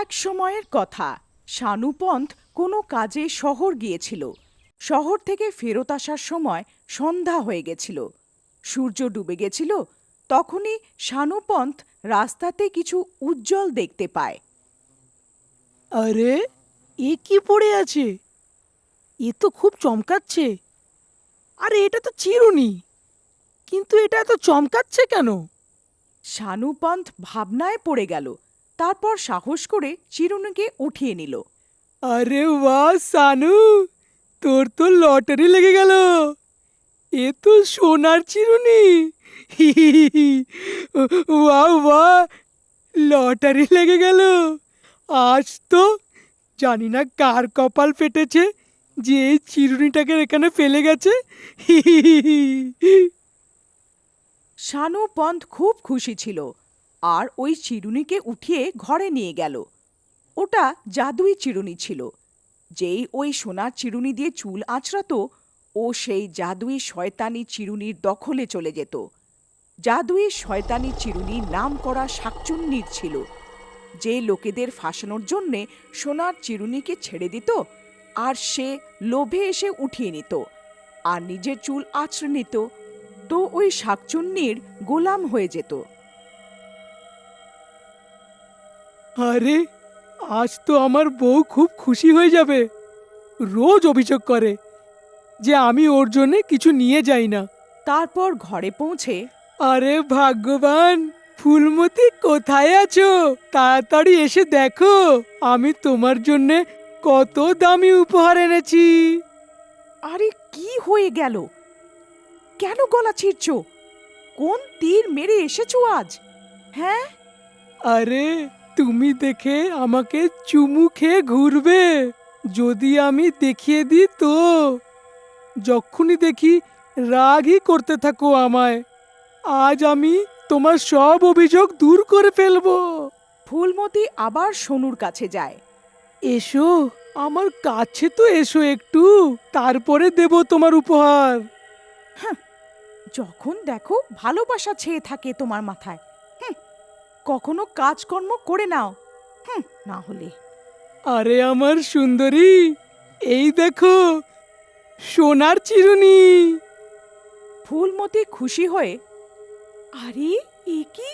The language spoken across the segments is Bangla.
এক সময়ের কথা, শানুপন্থ কোনো কাজে শহর গিয়েছিল। শহর থেকে ফেরত আসার সময় সন্ধ্যা হয়ে গেছিল, সূর্য ডুবে গেছিল। তখনই শানুপন্থ রাস্তাতে কিছু উজ্জ্বল দেখতে পায়। আরে, এ কি পড়ে আছে? এ তো খুব চমকাচ্ছে। আরে, এটা তো চিরুনি, কিন্তু এটা এত চমকাচ্ছে কেন? শানুপন্থ ভাবনায় পড়ে গেল। তারপর সাহস করে চিরুনিকে উঠিয়ে নিল। আরে বাহ সানু, তোর তো লটারি লেগে গেল। এ তো সোনার চিরুনি। বাহ বাহ, লটারি লেগে গেল। আজ তো জানি না কার কপাল ফেটেছে যে এই চিরুনিটাকে এখানে ফেলে গেছে। শানুপন্থ খুব খুশি ছিল আর ওই চিরুনিকে উঠিয়ে ঘরে নিয়ে গেল। ওটা জাদুই চিরুনি ছিল। যেই ওই সোনার চিরুনি দিয়ে চুল আঁচড়াতো, ও সেই জাদুই শয়তানি চিরুনির দখলে চলে যেত। জাদুই শয়তানি চিরুনি নাম করা শাকচুন্নির ছিল, যে লোকেদের ফাঁসানোর জন্যে সোনার চিরুনিকে ছেড়ে দিত, আর সে লোভে এসে উঠিয়ে নিত আর নিজের চুল আঁচড়ে নিত। তো ওই শাকচুন্নির গোলাম হয়ে যেত। আরে, আজ তো আমার বউ খুব খুশি হয়ে যাবে। রোজ অভিযোগ করে যে আমি ওর জন্য কিছু নিয়ে যাই না। তারপর ঘরে পৌঁছে আরে ভাগ্যবান, ফুলমতি কোথায় আছো? তাড়াতাড়ি এসে দেখো আমি তোমার জন্য কত দামি উপহার এনেছি। আরে কি হয়ে গেল? কেন গলা ছিঁড়ছ? কোন তীর মেরে এসেছো আজ? হ্যাঁ, আরে, তুমি দেখে আমাকে চুমু খেয়ে ঘুরবে যদি আমি দেখিয়ে দিই তো। যখনই দেখি রাগই করতে থাকো আমায়। আজ আমি তোমার সব অভিযোগ দূর করে ফেলবো। ফুলমতি আবার সোনুর কাছে যায়। এসো, আমার কাছে তো এসো একটু, তারপরে দেব তোমার উপহার। যখন দেখো ভালোবাসা ছেয়ে থাকে তোমার মাথায়। কখনো কাজকর্ম করে নাও, না হলে। আরে আমার সুন্দরী, এই দেখো সোনার চিরুনি। ফুলমতি খুশি হয়ে, আরে এ কি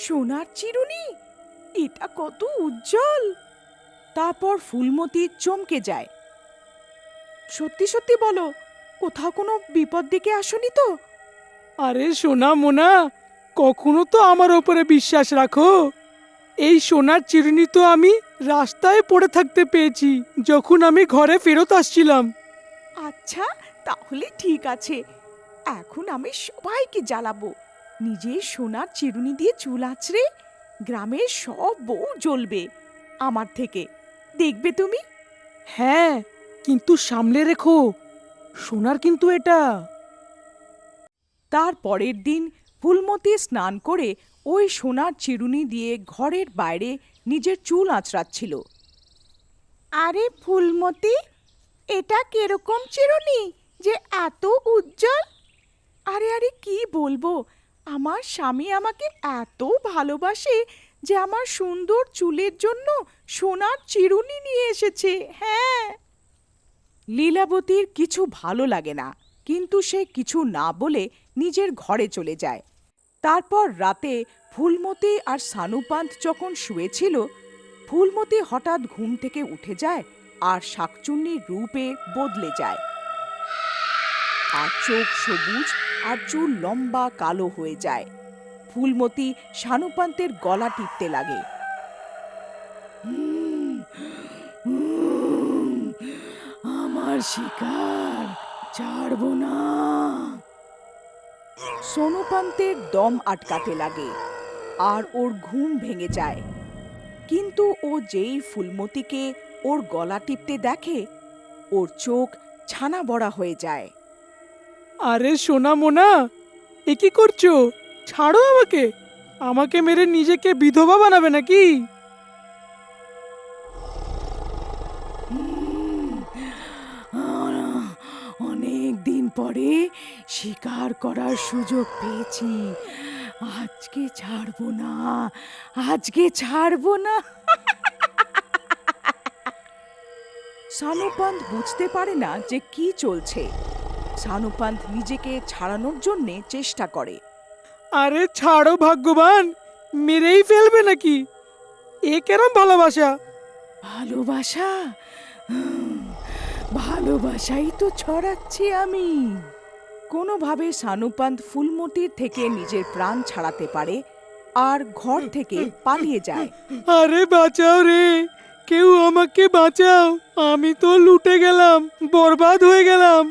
সোনার চিরুনি? এটা কত উজ্জ্বল! তারপর ফুলমতি চমকে যায়। সত্যি সত্যি বলো, কোথাও কোনো বিপদ ডেকে আসনি তো? আরে সোনা মোনা, কখনো তো আমার ওপরে বিশ্বাস রাখো। এই সোনার চিরুনি তো আমি রাস্তায় পড়ে থাকতে পেয়েছি যখন আমি ঘরে ফেরত আসছিলাম। আচ্ছা, তাহলে ঠিক আছে। এখন আমি সবাইকে জ্বালাবো। নিজের সোনার চিরুনি দিয়ে চুল আঁচড়ে গ্রামের সব বউ জ্বলবে আমার থেকে, দেখবে তুমি। হ্যাঁ, কিন্তু সামলে রেখো, সোনার কিন্তু এটা। তার পরের দিন ফুলমতি স্নান করে ওই সোনার চিরুনি দিয়ে ঘরের বাইরে নিজের চুল আঁচড়াচ্ছিল। আরে ফুলমতি, এটা কিরকম চিরুনি যে এত উজ্জ্বল? আরে আরে কি বলবো, আমার স্বামী আমাকে এত ভালোবাসে যে আমার সুন্দর চুলের জন্য সোনার চিরুনি নিয়ে এসেছে। হ্যাঁ। লীলাবতীর কিছু ভালো লাগে না, কিন্তু সে কিছু না বলে নিজের ঘরে চলে যায়। তারপর রাতে ফুলমতি আর সানুপান্থ যখন শুয়েছিল, ফুলমতি হঠাৎ ঘুম থেকে উঠে যায় আর শাকচুন্নির রূপে বদলে যায়। আর চোখ সবুজ আর চুল লম্বা কালো হয়ে যায়। ফুলমতি শানুপান্তের গলা টিপতে লাগে। আমার শিকার ছাড়ব না। সোনুপান্তের দম আটকাতে লাগে আর ওর ঘুম ভেঙে যায়। কিন্তু ও যেই ফুলমতিকে ওর গলা টিপতে দেখে, ওর চোখ ছানা বড়া হয়ে যায়। আরে সোনা মোনা, এ কি করছো? ছাড়ো আমাকে। আমাকে মেরে নিজেকে বিধবা বানাবে নাকি? অনেক দিন পরে শিকার করার সুযোগ পেয়েছি। আজকে ছাড়বো না, আজকে ছাড়বো না। সানুপান্ত বুঝতে পারে না যে কি চলছে। সানুপান্ত নিজেকে ছাড়ানোর জন্যে চেষ্টা করে। আরে ছাড়ো ভাগ্যবান, মেরেই ফেলবে নাকি? এ কেরম ভালোবাসা? ভালোবাসা? ভালোবাসাই তো ছড়াচ্ছি আমি। কোনোভাবে সানুপান্ত ফুলমতির থেকে নিজের প্রাণ ছাড়াতে পারে আর ঘর থেকে পালিয়ে যায়। আরে বাঁচাও রে, কেউ আমাকে বাঁচাও, আমি তো লুটে গেলাম, বরবাদ হয়ে গেলাম।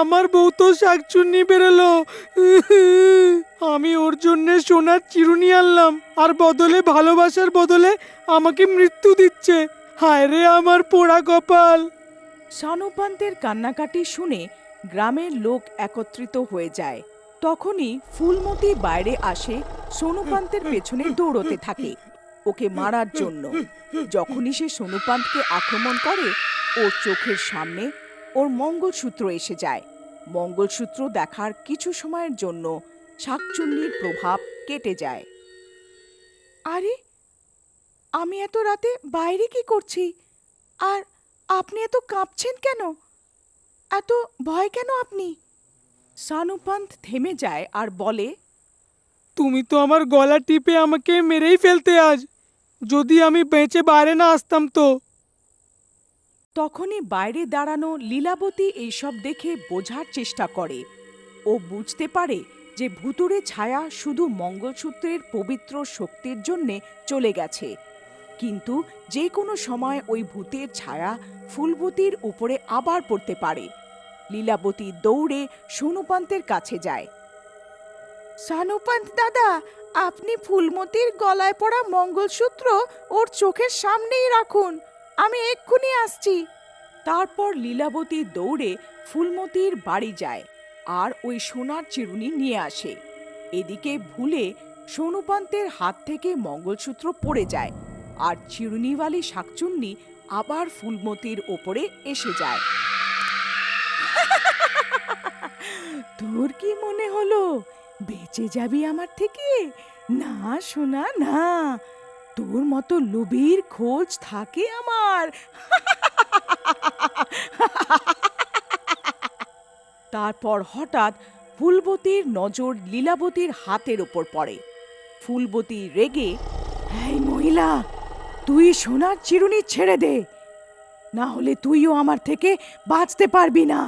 আমার বউ তো শাকচুন্নি বেরোলো। আমি ওর জন্য সোনার চিরুনি আনলাম, আর বদলে ভালোবাসার বদলে আমাকে মৃত্যু দিচ্ছে। হায় রে আমার পোড়া কপাল। সানুপান্তের কান্নাকাটি শুনে গ্রামের লোক একত্রিত হয়ে যায়। তখনই ফুলমতি বাইরে আসে, সোনুপান্তের পেছনে দৌড়তে থাকে ওকে মারার জন্য। যখনই সে সোনুপান্তকে আক্রমণ করে, ওর চোখের সামনে ওর মঙ্গলসূত্র এসে যায়। মঙ্গলসূত্র দেখার কিছু সময়ের জন্য শাকচুন্নির প্রভাব কেটে যায়। আরে, আমি এত রাতে বাইরে কি করছি? আর আপনি এত কাঁপছেন কেন? এত ভয় কেন আপনি? সানুপান্ত থেমে যায় আর বলে, তুমি তো আমার গলা টিপে আমাকে মেরেই ফেলতে আজ, যদি আমি বেঁচে বাইরে না আসতাম তো। তখনই বাইরে দাঁড়ানো লীলাবতী এইসব দেখে বোঝার চেষ্টা করে। ও বুঝতে পারে যে ভুতুড়ে ছায়া শুধু মঙ্গলসূত্রের পবিত্র শক্তির জন্যে চলে গেছে, কিন্তু যে কোনো সময় ওই ভূতের ছায়া ফুলবতীর উপরে আবার পড়তে পারে। লীলাবতী দৌড়ে সোনুপান্তের কাছে যায়। সানুপান্ত দাদা, আপনি ফুলমতির গলায় পড়া মঙ্গলসূত্র ওর চোখের সামনেই রাখুন, আমি এক্ষুনি আসছি। তারপর লীলাবতী দৌড়ে ফুলমতির বাড়ি যায় আর ওই সোনার চিরুনি নিয়ে আসে। এদিকে ভুলে সোনুপান্তের হাত থেকে মঙ্গলসূত্র পড়ে যায় আর চিরুনিওয়ালি শাকচুন্নি আবার ফুলমতির ওপরে এসে যায়। তোর কি মনে হলো বেঁচে যাবি আমার থেকে? না সোনা, না, তোর মতো লোভীর খোঁজ থাকে আমার। তারপর হঠাৎ ফুলবতীর নজর লীলাবতীর হাতের ওপর পড়ে। ফুলবতী রেগে, এই মহিলা, তুই সোনার চিরুনি ছেড়ে দে, না হলে তুইও আমার থেকে বাঁচতে পারবি না।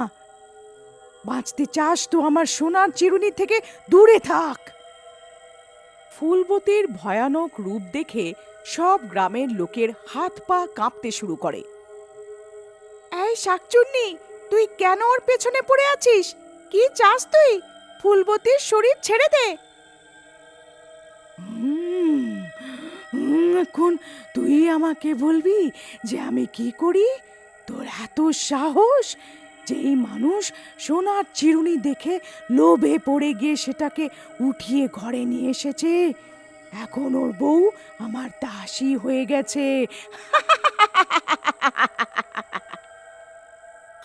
বাঁচতে চাস তো আমার সোনার চিরুনি থেকে দূরে থাক। ফুলবতীর ভয়ানক রূপ দেখে সব গ্রামের লোকের হাত পা কাঁপতে শুরু করে। এই শাকচুন্নি, তুই কেন ওর পেছনে পড়ে আছিস? কি চাস তুই? ফুলবতীর শরীর ছেড়ে দে। এখন তুই আমাকে বলবি যে আমি কি করি? তোর এত সাহস যে এই মানুষ সোনার চিরুনি দেখে লোভে পড়ে গিয়ে সেটাকে উঠিয়ে ঘরে নিয়ে এসেছে। এখন ওর বউ আমার দাসী হয়ে গেছে।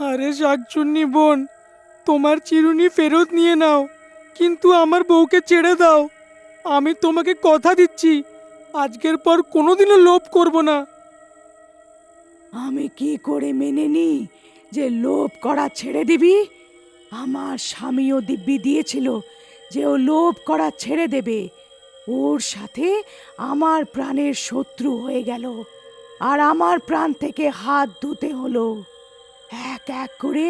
আরে শাকচুন্নি বোন, তোমার চিরুনি ফেরত নিয়ে নাও, কিন্তু আমার বউকে ছেড়ে দাও। আমি তোমাকে কথা দিচ্ছি, আজকের পর কোনোদিনও লোভ করব না। আমি কি করে মেনে নি যে লোভ করা ছেড়ে দিবি? আমার স্বামীও দিব্যি দিয়েছিল যে ও লোভ করা ছেড়ে দেবে। ওর সাথে আমার প্রাণের শত্রু হয়ে গেল আর আমার প্রাণ থেকে হাত ধুতে হলো। এক এক করে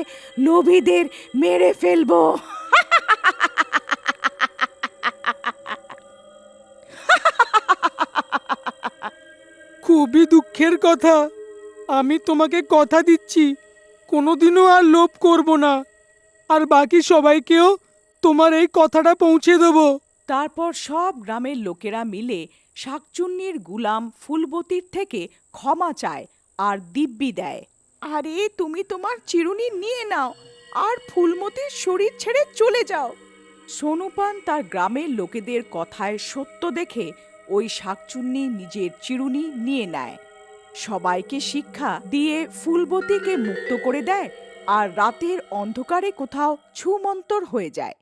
লোভীদের মেরে ফেলবো। খুবই দুঃখের কথা, আমি তোমাকে কথা দিচ্ছি কোনোদিনও আর লোভ করব না, আর বাকি সবাইকেও তোমার এই কথাটা পৌঁছে দেবো। তারপর সব গ্রামের লোকেরা মিলে শাকচুন্নির গুলাম ফুলবতীর থেকে ক্ষমা চায় আর দিব্যি দেয়। আরে তুমি তোমার চিরুনি নিয়ে নাও আর ফুলমতির শরীর ছেড়ে চলে যাও। সোনুপান তার গ্রামের লোকেদের কথায় সত্য দেখে ওই শাকচুন্নি নিজের চিরুনি নিয়ে নেয়। সবাইকে শিক্ষা দিয়ে ফুলবতীকে মুক্ত করে দেয় আর রাতের অন্ধকারে কোথাও ছুমন্তর হয়ে যায়।